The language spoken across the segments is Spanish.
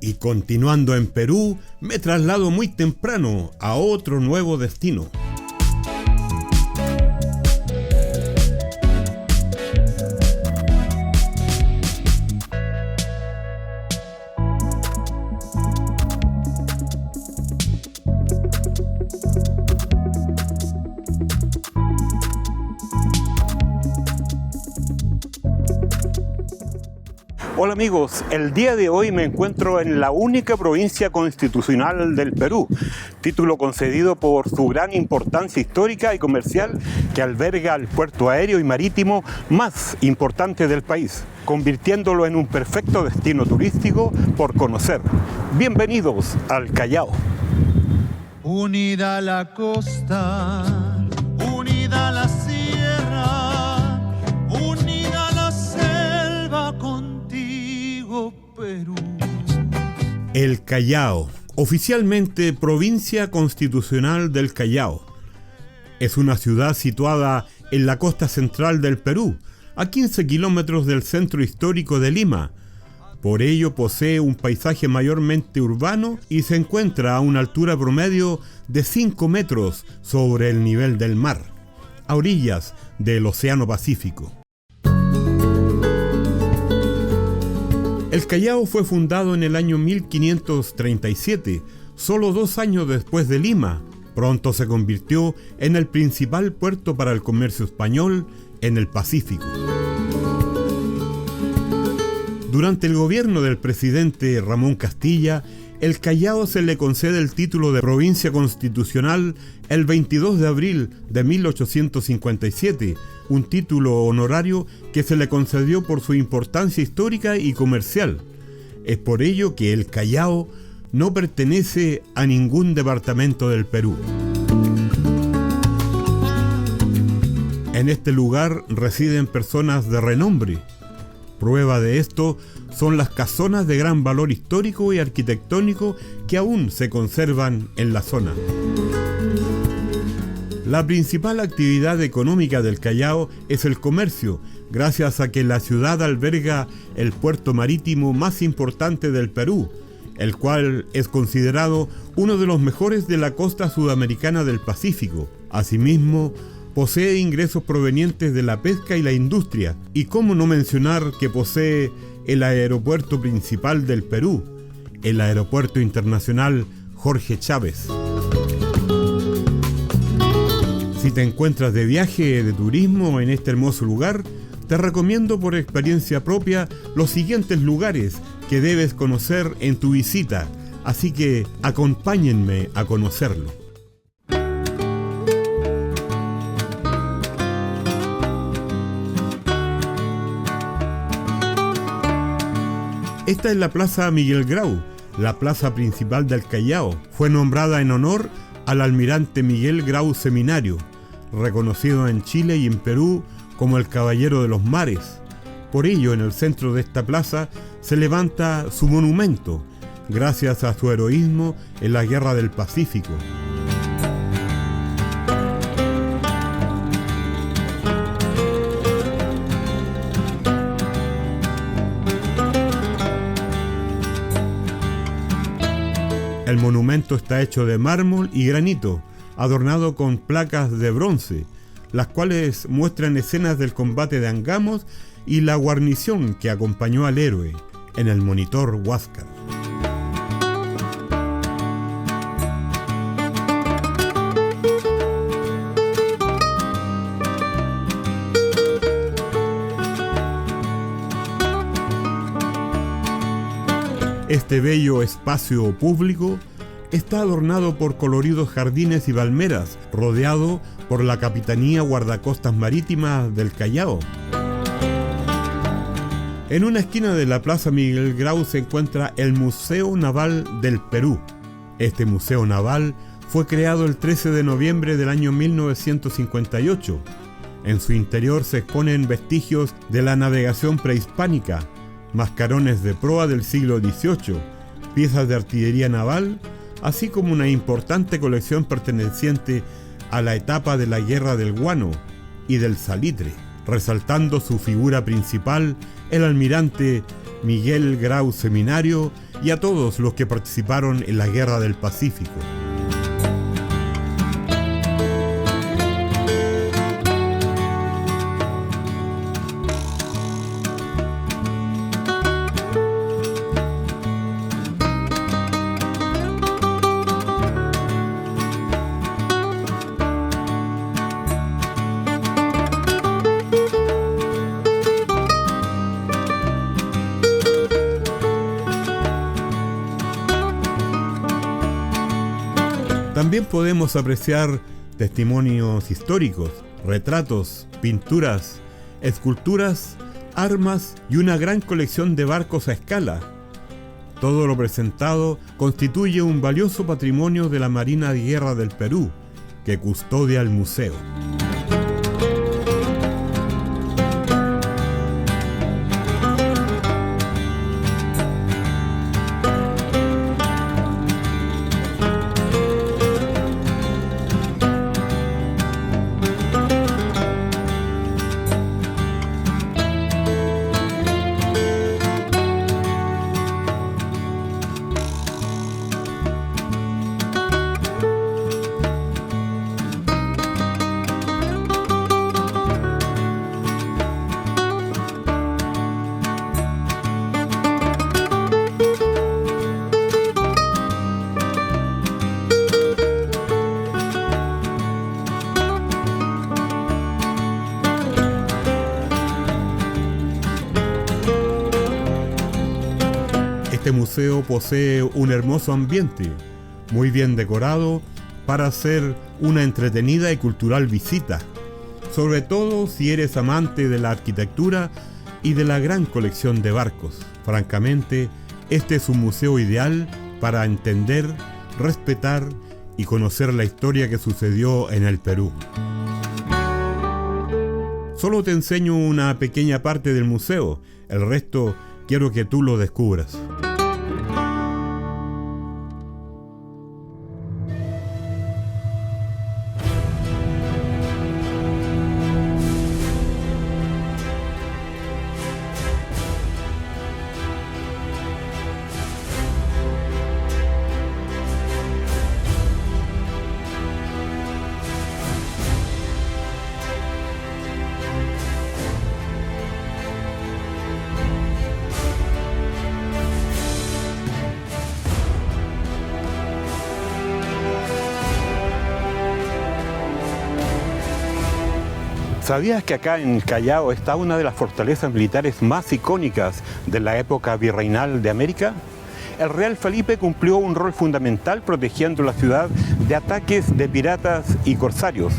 Y continuando en Perú, me traslado muy temprano a otro nuevo destino. Hola amigos, el día de hoy me encuentro en la única provincia constitucional del Perú, título concedido por su gran importancia histórica y comercial que alberga el puerto aéreo y marítimo más importante del país, convirtiéndolo en un perfecto destino turístico por conocer. Bienvenidos al Callao. Unida la costa, unida la sierra, unida la selva contigo, Perú. El Callao, oficialmente Provincia Constitucional del Callao. Es una ciudad situada en la costa central del Perú, a 15 kilómetros del centro histórico de Lima. Por ello posee un paisaje mayormente urbano y se encuentra a una altura promedio de 5 metros sobre el nivel del mar, a orillas del Océano Pacífico. El Callao fue fundado en el año 1537, solo 2 años después de Lima. Pronto se convirtió en el principal puerto para el comercio español en el Pacífico. Durante el gobierno del presidente Ramón Castilla, el Callao se le concede el título de provincia constitucional el 22 de abril de 1857, un título honorario que se le concedió por su importancia histórica y comercial. Es por ello que el Callao no pertenece a ningún departamento del Perú. En este lugar residen personas de renombre. Prueba de esto son las casonas de gran valor histórico y arquitectónico que aún se conservan en la zona. La principal actividad económica del Callao es el comercio, gracias a que la ciudad alberga el puerto marítimo más importante del Perú, el cual es considerado uno de los mejores de la costa sudamericana del Pacífico. Asimismo, posee ingresos provenientes de la pesca y la industria, y cómo no mencionar que posee el aeropuerto principal del Perú, el Aeropuerto Internacional Jorge Chávez. Si te encuentras de viaje de turismo en este hermoso lugar, te recomiendo por experiencia propia los siguientes lugares que debes conocer en tu visita, así que acompáñenme a conocerlo. Esta es la Plaza Miguel Grau, la plaza principal del Callao. Fue nombrada en honor al almirante Miguel Grau Seminario, reconocido en Chile y en Perú como el Caballero de los Mares. Por ello, en el centro de esta plaza se levanta su monumento, gracias a su heroísmo en la Guerra del Pacífico. El monumento está hecho de mármol y granito, adornado con placas de bronce, las cuales muestran escenas del combate de Angamos y la guarnición que acompañó al héroe en el monitor Huáscar. Este bello espacio público está adornado por coloridos jardines y palmeras, rodeado por la Capitanía Guardacostas Marítimas del Callao. En una esquina de la Plaza Miguel Grau se encuentra el Museo Naval del Perú. Este museo naval fue creado el 13 de noviembre del año 1958. En su interior se exponen vestigios de la navegación prehispánica, mascarones de proa del siglo XVIII, piezas de artillería naval, así como una importante colección perteneciente a la etapa de la Guerra del Guano y del Salitre, resaltando su figura principal, el almirante Miguel Grau Seminario, y a todos los que participaron en la Guerra del Pacífico. También podemos apreciar testimonios históricos, retratos, pinturas, esculturas, armas y una gran colección de barcos a escala. Todo lo presentado constituye un valioso patrimonio de la Marina de Guerra del Perú, que custodia el museo. Este museo posee un hermoso ambiente, muy bien decorado para hacer una entretenida y cultural visita, sobre todo si eres amante de la arquitectura y de la gran colección de barcos. Francamente, este es un museo ideal para entender, respetar y conocer la historia que sucedió en el Perú. Solo te enseño una pequeña parte del museo, el resto quiero que tú lo descubras. ¿Sabías que acá en Callao está una de las fortalezas militares más icónicas de la época virreinal de América? El Real Felipe cumplió un rol fundamental protegiendo la ciudad de ataques de piratas y corsarios.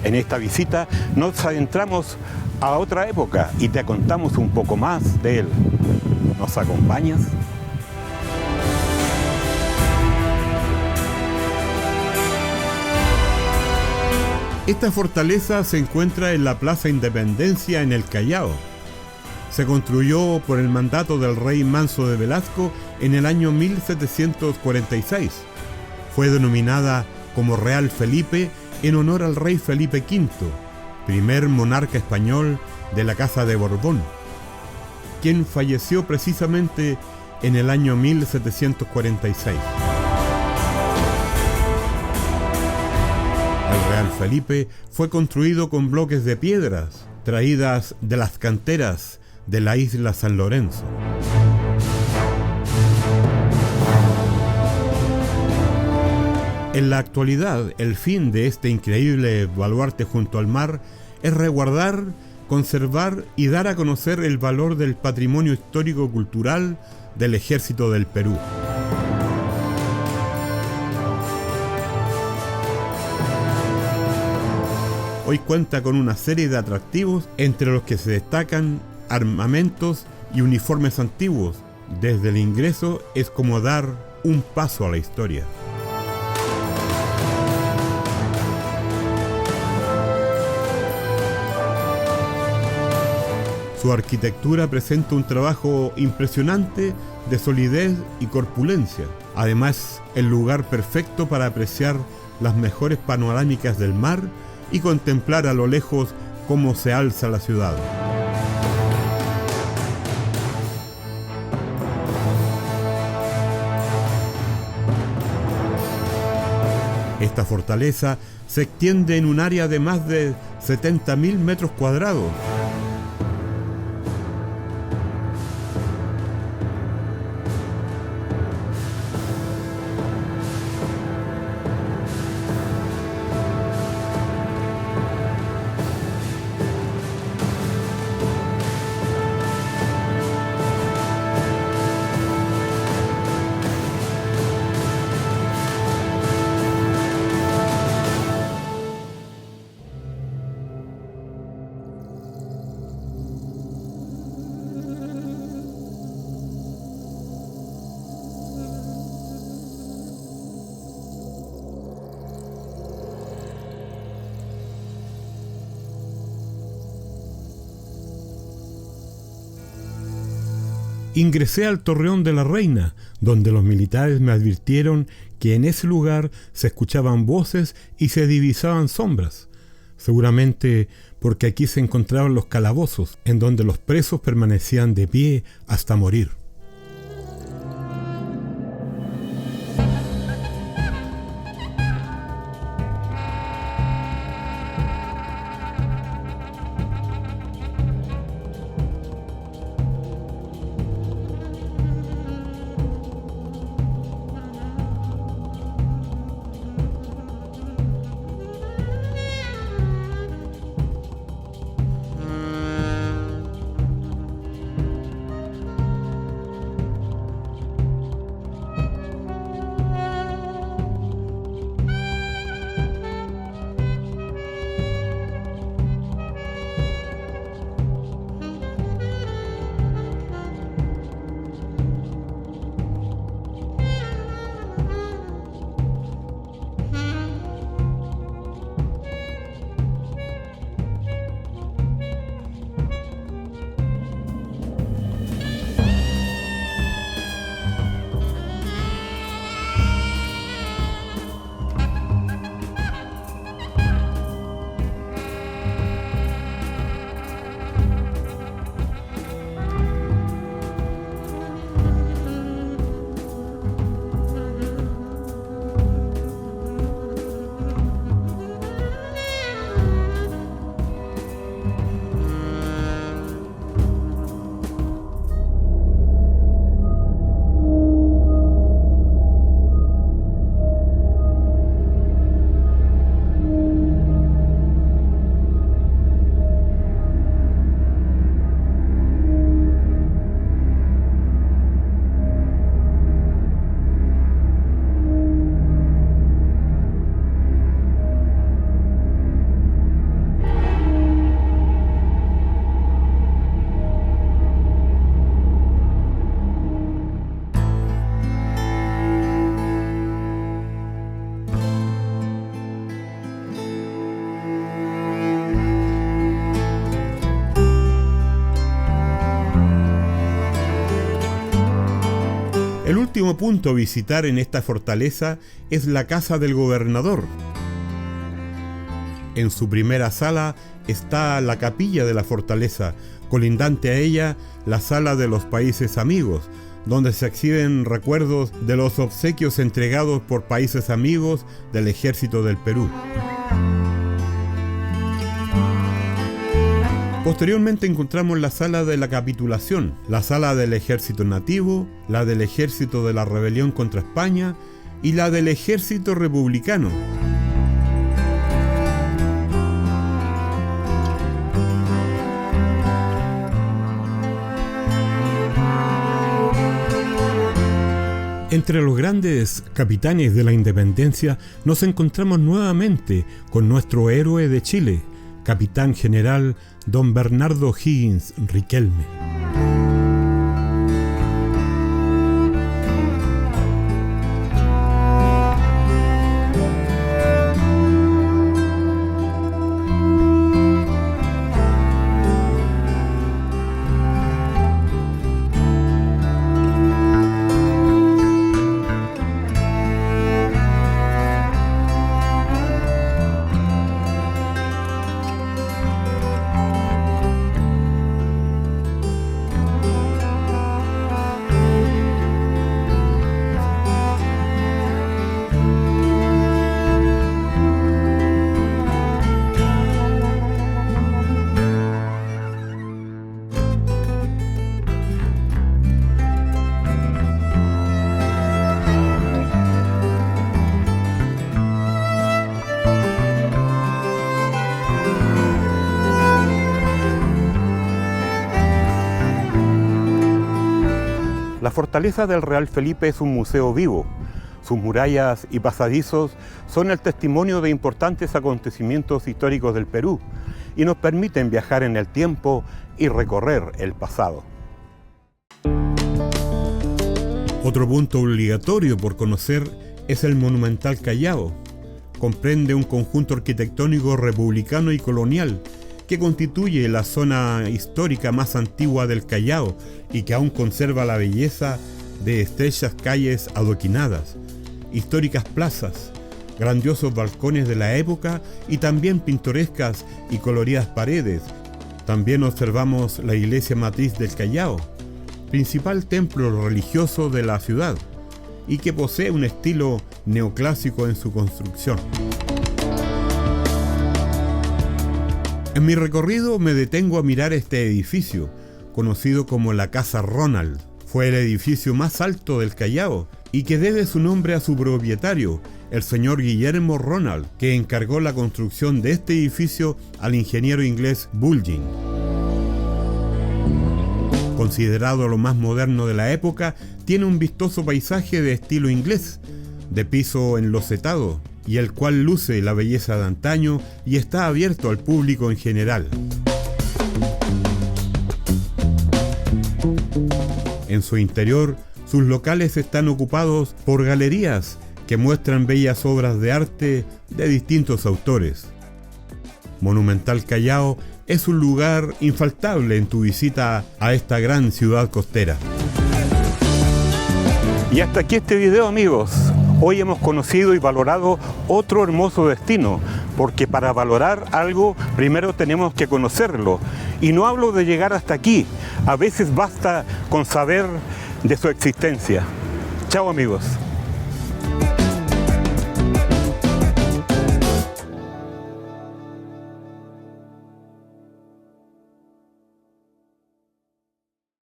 En esta visita nos adentramos a otra época y te contamos un poco más de él. ¿Nos acompañas? Esta fortaleza se encuentra en la Plaza Independencia en el Callao. Se construyó por el mandato del rey Manso de Velasco en el año 1746. Fue denominada como Real Felipe en honor al rey Felipe V, primer monarca español de la Casa de Borbón, quien falleció precisamente en el año 1746. El Real Felipe fue construido con bloques de piedras traídas de las canteras de la isla San Lorenzo. En la actualidad, el fin de este increíble baluarte junto al mar es resguardar, conservar y dar a conocer el valor del patrimonio histórico-cultural del Ejército del Perú. Hoy cuenta con una serie de atractivos, entre los que se destacan armamentos y uniformes antiguos. Desde el ingreso es como dar un paso a la historia. Su arquitectura presenta un trabajo impresionante de solidez y corpulencia. Además, el lugar perfecto para apreciar las mejores panorámicas del mar y contemplar a lo lejos cómo se alza la ciudad. Esta fortaleza se extiende en un área de más de 70.000 metros cuadrados. Ingresé al Torreón de la Reina, donde los militares me advirtieron que en ese lugar se escuchaban voces y se divisaban sombras, seguramente porque aquí se encontraban los calabozos, en donde los presos permanecían de pie hasta morir. El último punto a visitar en esta fortaleza es la casa del gobernador. En su primera sala está la capilla de la fortaleza, colindante a ella la sala de los países amigos, donde se exhiben recuerdos de los obsequios entregados por países amigos del ejército del Perú. Posteriormente encontramos la sala de la capitulación, la sala del ejército nativo, la del ejército de la rebelión contra España y la del ejército republicano. Entre los grandes capitanes de la independencia nos encontramos nuevamente con nuestro héroe de Chile, Capitán General Don Bernardo Higgins Riquelme. La fortaleza del Real Felipe es un museo vivo. Sus murallas y pasadizos son el testimonio de importantes acontecimientos históricos del Perú y nos permiten viajar en el tiempo y recorrer el pasado. Otro punto obligatorio por conocer es el Monumental Callao. Comprende un conjunto arquitectónico republicano y colonial que constituye la zona histórica más antigua del Callao y que aún conserva la belleza de estrechas calles adoquinadas, históricas plazas, grandiosos balcones de la época y también pintorescas y coloridas paredes. También observamos la iglesia matriz del Callao, principal templo religioso de la ciudad, y que posee un estilo neoclásico en su construcción. En mi recorrido me detengo a mirar este edificio, conocido como la Casa Ronald. Fue el edificio más alto del Callao y que debe su nombre a su propietario, el señor Guillermo Ronald, que encargó la construcción de este edificio al ingeniero inglés Bulgin. Considerado lo más moderno de la época, tiene un vistoso paisaje de estilo inglés, de piso enlosetado, y el cual luce la belleza de antaño y está abierto al público en general. En su interior, sus locales están ocupados por galerías que muestran bellas obras de arte de distintos autores. Monumental Callao es un lugar infaltable en tu visita a esta gran ciudad costera. Y hasta aquí este video, amigos. Hoy hemos conocido y valorado otro hermoso destino, porque para valorar algo primero tenemos que conocerlo. Y no hablo de llegar hasta aquí, a veces basta con saber de su existencia. Chao, amigos.